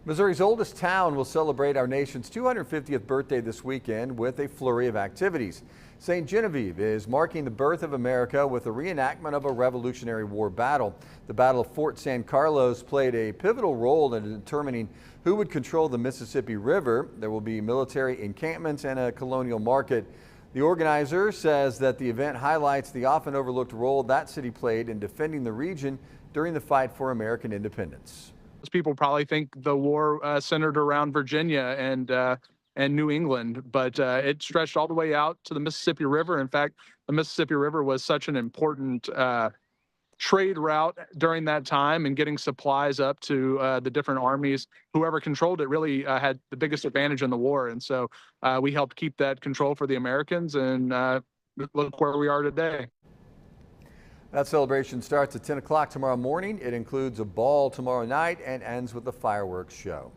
Missouri's oldest town will celebrate our nation's 250th birthday this weekend with a flurry of activities. St. Genevieve is marking the birth of America with a reenactment of a Revolutionary War battle. The Battle of Fort San Carlos played a pivotal role in determining who would control the Mississippi River. There will be military encampments and a colonial market. The organizer says that the event highlights the often overlooked role that city played in defending the region during the fight for American independence. People probably think the war centered around Virginia and New England, but it stretched all the way out to the Mississippi River. In fact, the Mississippi River was such an important trade route during that time, and getting supplies up to the different armies. Whoever controlled it really had the biggest advantage in the war, and so we helped keep that control for the Americans, and look where we are today. That celebration starts at 10 o'clock tomorrow morning. It includes a ball tomorrow night and ends with a fireworks show.